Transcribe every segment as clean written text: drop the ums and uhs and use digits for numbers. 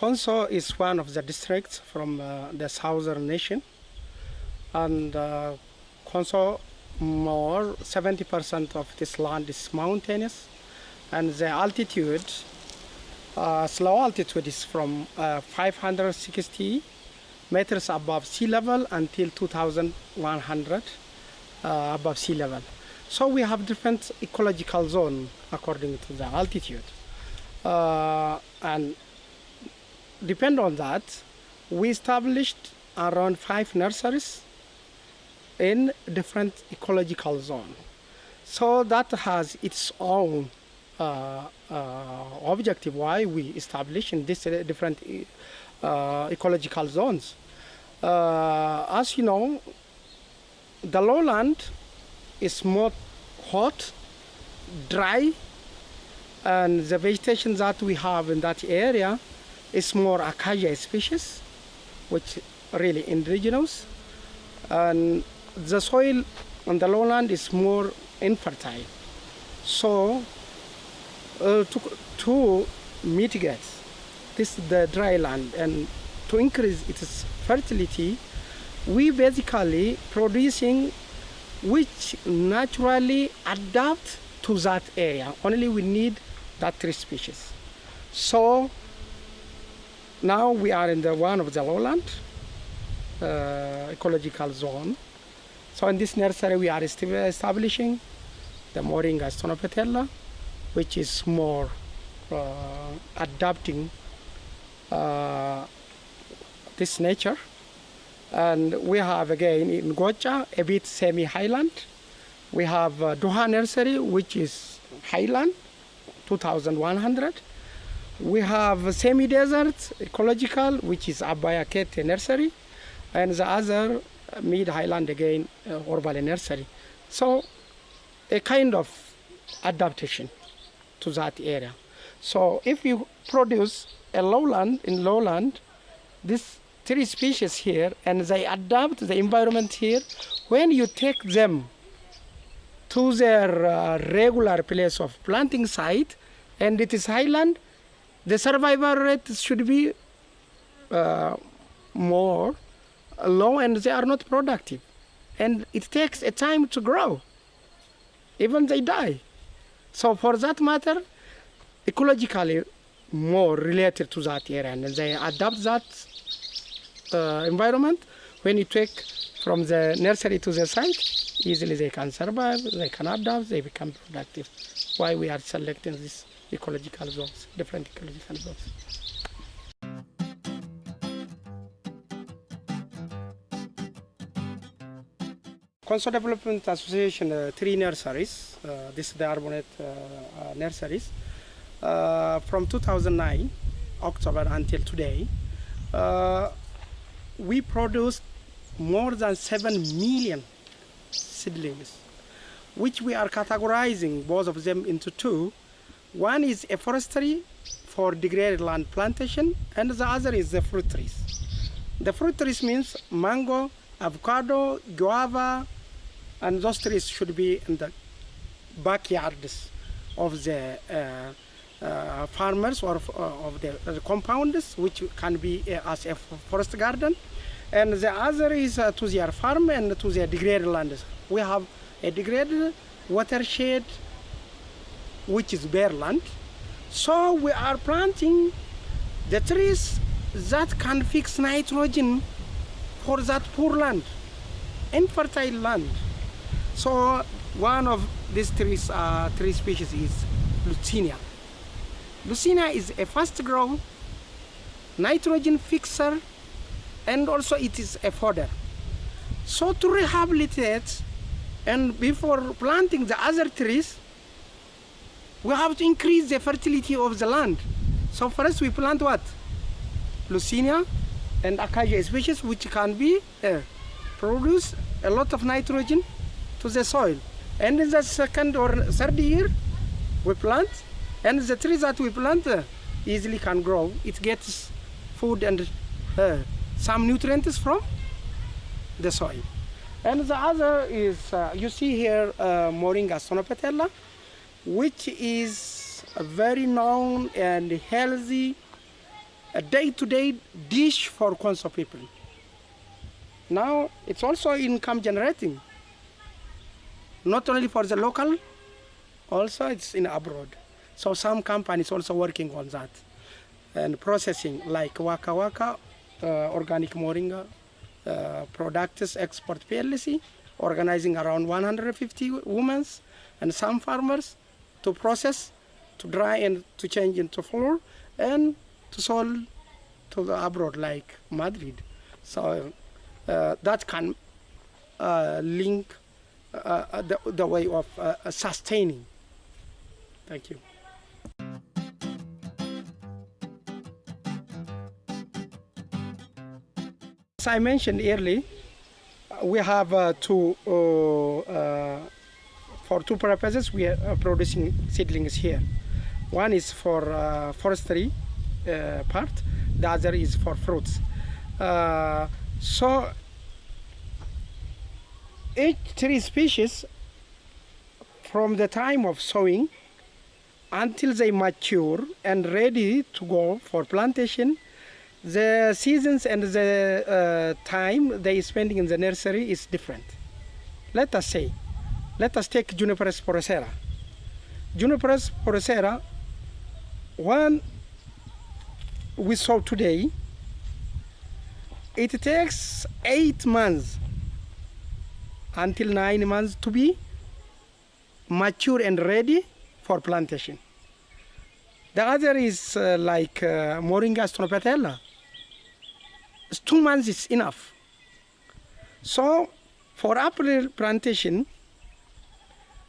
Konso is one of the districts from the southern nation, and Konso, more 70% of this land is mountainous, and the altitude, slow altitude is from 560 meters above sea level until 2,100 above sea level. So we have different ecological zone according to the altitude, and depend on that, we established around 5 nurseries in different ecological zone. So that has its own objective why we establish in these different ecological zones. As you know, the lowland is more hot, dry, and the vegetation that we have in that area is more acacia species, which really indigenous, and the soil on the lowland is more infertile. So to mitigate the dry land and to increase its fertility, we basically producing which naturally adapt to that area. Only we need that 3 species. So now we are in one of the lowland ecological zone. So in this nursery we are establishing the Moringa stonopetella, which is more adapting this nature. And we have again in Gocha a bit semi-highland. We have Doha nursery, which is highland, 2,100. We have semi-desert ecological, which is Abaya Kete nursery, and the other mid-highland again, Orbale nursery. So a kind of adaptation to that area. So if you produce a lowland, in lowland, these 3 species here, and they adapt the environment here, when you take them to their regular place of planting site, and it is highland, the survival rate should be more low, and they are not productive. And it takes a time to grow. Even they die. So for that matter, ecologically more related to that area, and they adapt that environment. When you take from the nursery to the site, easily they can survive, they can adapt, they become productive. Why we are selecting these ecological zones, different ecological zones. Konso Development Association, 3 nurseries, this is the Arbonate nurseries. From 2009, October until today, we produced more than 7 million seedlings, which we are categorizing both of them into 2. One is a forestry for degraded land plantation, and the other is the fruit trees. The fruit trees means mango, avocado, guava, and those trees should be in the backyards of the farmers or of the compounds, which can be as a forest garden. And the other is to their farm and to their degraded lands. We have a degraded watershed, which is bare land. So we are planting the trees that can fix nitrogen for that poor land, infertile land. So one of these 3 species is Lucinia. Lucinia is a fast-growing nitrogen fixer, and also it is a fodder. So to rehabilitate, and before planting the other trees, we have to increase the fertility of the land. So first we plant what? Lucinia and acacia species, which can be produce a lot of nitrogen to the soil. And in the 2nd or 3rd year, we plant, and the trees that we plant easily can grow. It gets food and some nutrients from the soil. And the other is, you see here, Moringa stonopetella, which is a very known and healthy a day-to-day dish for Konso people. Now it's also income generating, not only for the local, also it's in abroad. So some companies also working on that and processing, like Waka Waka, organic moringa products export PLC, organizing around 150 women and some farmers to process, to dry and to change into flour and to sell to the abroad like Madrid. So that can link the way of sustaining. Thank you. As I mentioned earlier, we have for two purposes we are producing seedlings here. One is for forestry part, the other is for fruits. So each tree species, from the time of sowing until they mature and ready to go for plantation, the seasons and the time they spending in the nursery is different. Let us take Juniper sporacea. Juniper sporacea, when we sow today, it takes 8 months until 9 months to be mature and ready for plantation. The other is like Moringa stronopetella. 2 months is enough. So for apple plantation,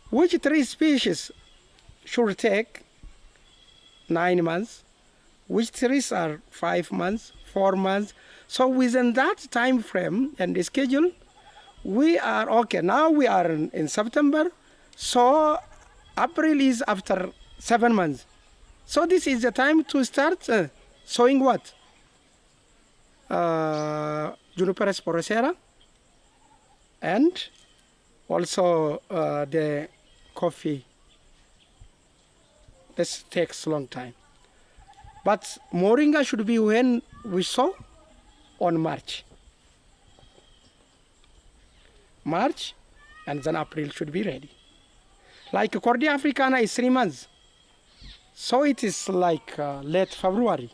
which tree species should take 9 months, which trees are 5 months, 4 months. So within that time frame and the schedule, we are okay. Now we are in September, so April is after 7 months. So this is the time to start sowing what? Juniper sporacea and also the coffee. This takes a long time. But moringa should be when we sow on March. March and then April should be ready. Like Cordia africana is 3 months. So it is like late February.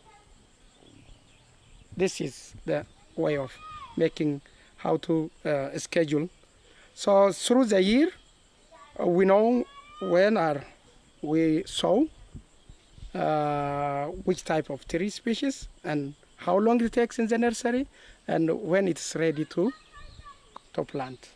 This is the way of making how to schedule. So through the year, we know when we sow, which type of tree species and how long it takes in the nursery and when it's ready to plant.